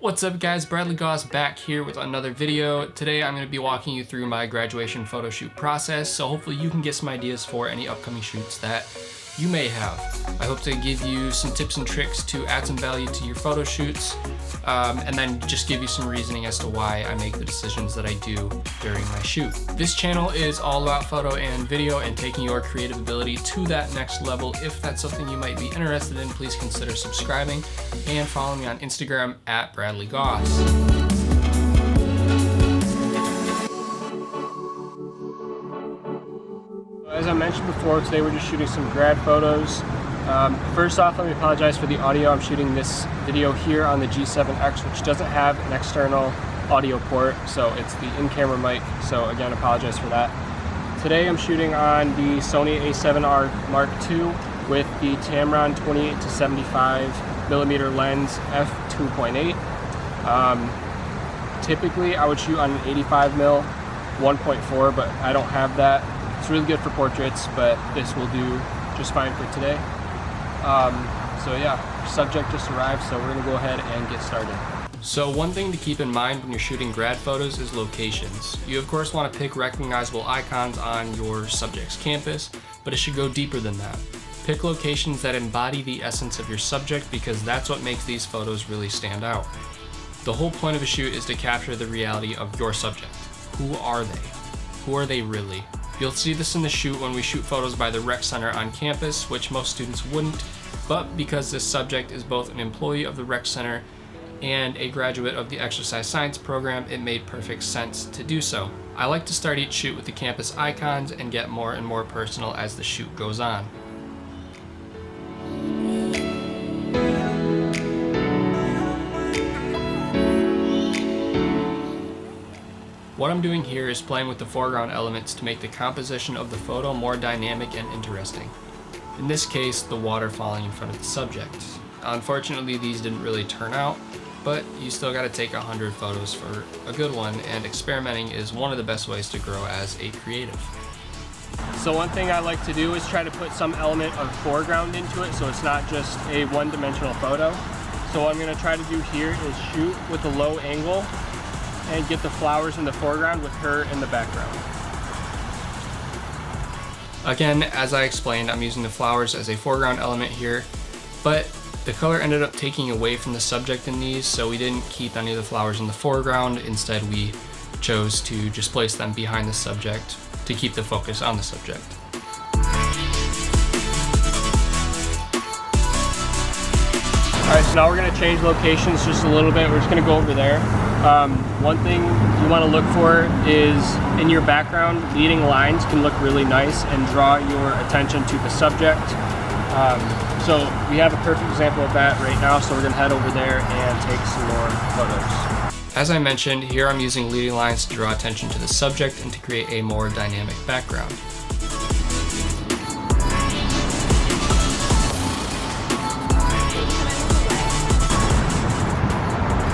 What's up guys, Bradley Goss back here with another video. Today I'm going to be walking you through my graduation photo shoot process, so hopefully you can get some ideas for any upcoming shoots that you may have. I hope to give you some tips and tricks to add some value to your photo shoots, and then just give you some reasoning as to why I make the decisions that I do during my shoot. This channel is all about photo and video and taking your creative ability to that next level. If that's something you might be interested in, please consider subscribing and follow me on Instagram at Bradley Goss. As I mentioned before, today we're just shooting some grad photos. First off, let me apologize for the audio. I'm shooting this video here on the G7X, which doesn't have an external audio port, so it's the in-camera mic. So again, apologize for that. Today I'm shooting on the Sony A7R Mark II with the Tamron 28-75mm lens f2.8. Typically I would shoot on an 85mm 1.4, but I don't have that. It's really good for portraits, but this will do just fine for today. So yeah, subject just arrived, so we're gonna go ahead and get started. So one thing to keep in mind when you're shooting grad photos is locations. You of course want to pick recognizable icons on your subject's campus, but it should go deeper than that. Pick locations that embody the essence of your subject, because that's what makes these photos really stand out. The whole point of a shoot is to capture the reality of your subject. Who are they? Who are they really? You'll see this in the shoot when we shoot photos by the rec center on campus, which most students wouldn't, but because this subject is both an employee of the rec center and a graduate of the exercise science program, it made perfect sense to do so. I like to start each shoot with the campus icons and get more and more personal as the shoot goes on. What I'm doing here is playing with the foreground elements to make the composition of the photo more dynamic and interesting. In this case, the water falling in front of the subject. Unfortunately, these didn't really turn out, but you still gotta take 100 photos for a good one, and experimenting is one of the best ways to grow as a creative. So one thing I like to do is try to put some element of foreground into it, so it's not just a one-dimensional photo. So what I'm gonna try to do here is shoot with a low angle and get the flowers in the foreground with her in the background. Again, as I explained, I'm using the flowers as a foreground element here, but the color ended up taking away from the subject in these, so we didn't keep any of the flowers in the foreground. Instead, we chose to just place them behind the subject to keep the focus on the subject. Alright, so now we're going to change locations just a little bit. We're just going to go over there. One thing you want to look for is in your background, leading lines can look really nice and draw your attention to the subject. So we have a perfect example of that right now, so we're going to head over there and take some more photos. As I mentioned, here I'm using leading lines to draw attention to the subject and to create a more dynamic background.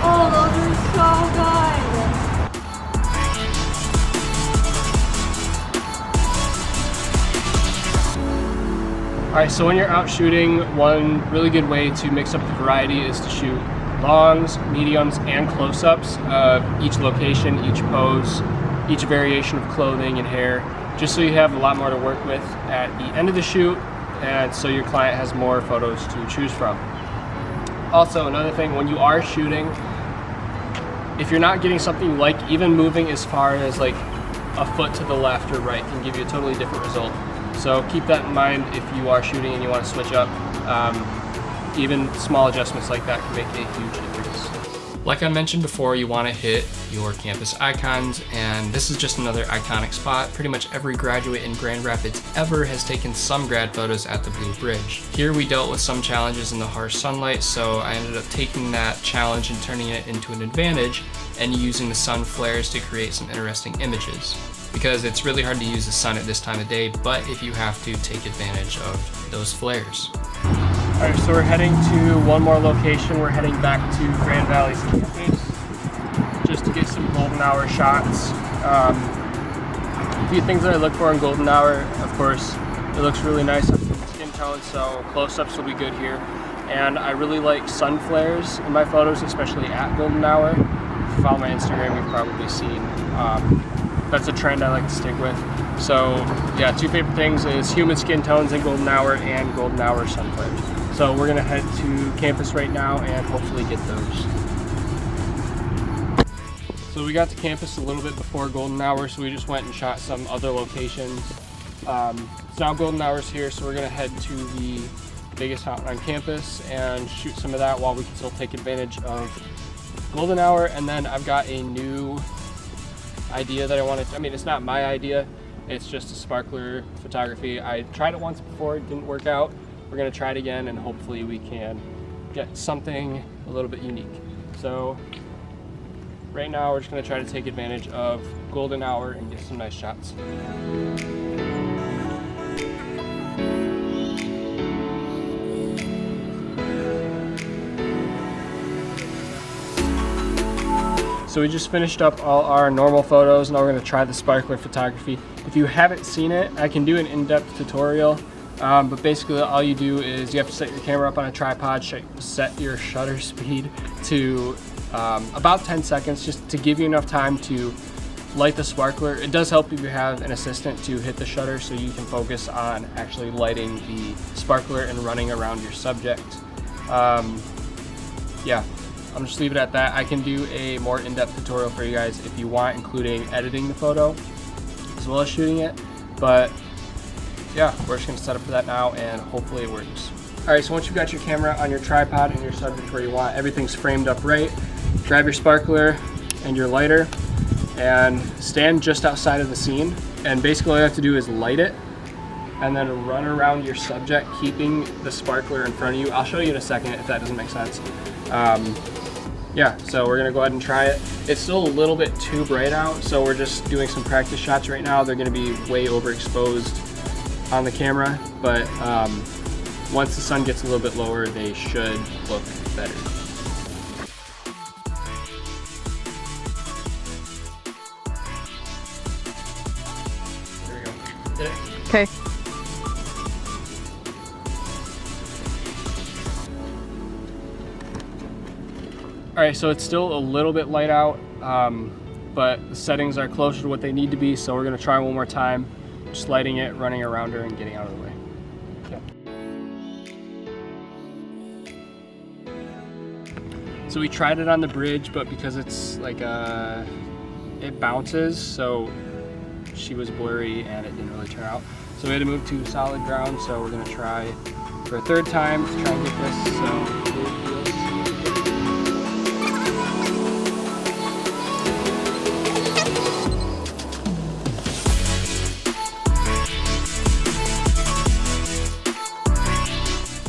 Oh, those are so good! Alright, so when you're out shooting, one really good way to mix up the variety is to shoot longs, mediums, and close-ups of each location, each pose, each variation of clothing and hair, just so you have a lot more to work with at the end of the shoot, and so your client has more photos to choose from. Also, another thing, when you are shooting, if you're not getting something you like, even moving as far as like a foot to the left or right can give you a totally different result. So keep that in mind if you are shooting and you want to switch up. Even small adjustments like that can make a huge difference. Like I mentioned before, you want to hit your campus icons, and this is just another iconic spot. Pretty much every graduate in Grand Rapids ever has taken some grad photos at the Blue Bridge. Here we dealt with some challenges in the harsh sunlight, so I ended up taking that challenge and turning it into an advantage and using the sun flares to create some interesting images. Because it's really hard to use the sun at this time of day, but if you have to, take advantage of those flares. Alright, so we're heading to one more location. We're heading back to Grand Valley's campus just to get some golden hour shots. A few things that I look for in golden hour, of course, it looks really nice on the skin tone, so close-ups will be good here. And I really like sun flares in my photos, especially at golden hour. If you follow my Instagram, you've probably seen that's a trend I like to stick with. So yeah, two favorite things is human skin tones in golden hour and golden hour sun flares. So we're gonna head to campus right now and hopefully get those. So we got to campus a little bit before golden hour, so we just went and shot some other locations. It's now golden hour's here, so we're gonna head to the biggest fountain on campus and shoot some of that while we can still take advantage of golden hour. And then I've got a new idea that I wanted to, I mean, it's not my idea, it's just a sparkler photography. I tried it once before, it didn't work out. We're gonna try it again and hopefully we can get something a little bit unique. So right now we're just gonna try to take advantage of golden hour and get some nice shots. So we just finished up all our normal photos. Now we're gonna try the sparkler photography. If you haven't seen it, I can do an in-depth tutorial, but basically all you do is you have to set your camera up on a tripod, set your shutter speed to about 10 seconds, just to give you enough time to light the sparkler. It does help if you have an assistant to hit the shutter so you can focus on actually lighting the sparkler and running around your subject. Yeah. I'll just leave it at that. I can do a more in-depth tutorial for you guys if you want, including editing the photo as well as shooting it. But yeah, we're just gonna set up for that now and hopefully it works. All right, so once you've got your camera on your tripod and your subject where you want, everything's framed up right, grab your sparkler and your lighter and stand just outside of the scene. And basically all you have to do is light it and then run around your subject, keeping the sparkler in front of you. I'll show you in a second if that doesn't make sense. Yeah, so we're gonna go ahead and try it. It's still a little bit too bright out, so we're just doing some practice shots right now. They're gonna be way overexposed on the camera, but once the sun gets a little bit lower, they should look better. There we go. Did it? Okay. All right, so it's still a little bit light out, but the settings are closer to what they need to be, so we're gonna try one more time, just lighting it, running around her, and getting out of the way. Okay. So we tried it on the bridge, but because it's like it bounces, so she was blurry and it didn't really turn out. So we had to move to solid ground, so we're gonna try for a third time to try and get this. So.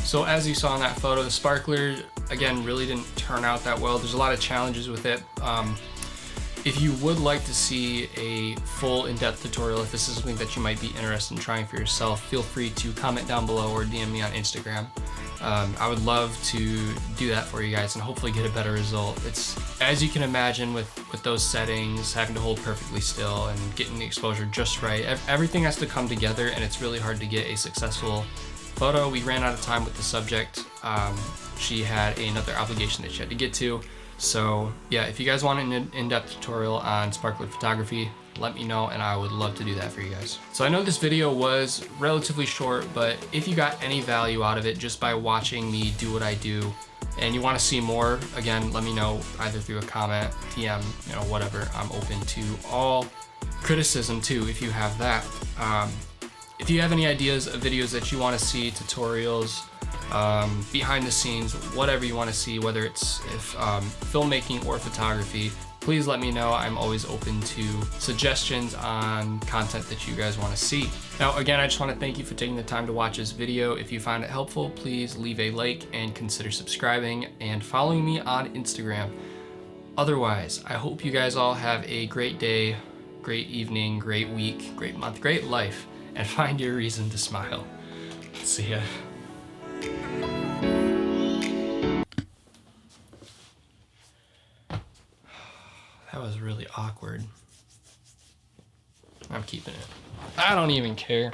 So as you saw in that photo, the sparkler, again, really didn't turn out that well. There's a lot of challenges with it. If you would like to see a full in-depth tutorial, if this is something that you might be interested in trying for yourself, feel free to comment down below or DM me on Instagram. I would love to do that for you guys and hopefully get a better result. It's, as you can imagine, with those settings, having to hold perfectly still and getting the exposure just right, everything has to come together and it's really hard to get a successful photo. We ran out of time with the subject. She had another obligation that she had to get to. So yeah, if you guys want an in-depth tutorial on sparkler photography, let me know and I would love to do that for you guys. So I know this video was relatively short, but if you got any value out of it just by watching me do what I do and you want to see more, again, let me know either through a comment, DM, whatever. I'm open to all criticism too if you have that. If you have any ideas of videos that you want to see, tutorials, behind the scenes, whatever you want to see, whether it's filmmaking or photography, please let me know. I'm always open to suggestions on content that you guys want to see. Now, again, I just want to thank you for taking the time to watch this video. If you find it helpful, please leave a like and consider subscribing and following me on Instagram. Otherwise, I hope you guys all have a great day, great evening, great week, great month, great life, and find your reason to smile. See ya. That was really awkward. I'm keeping it. I don't even care.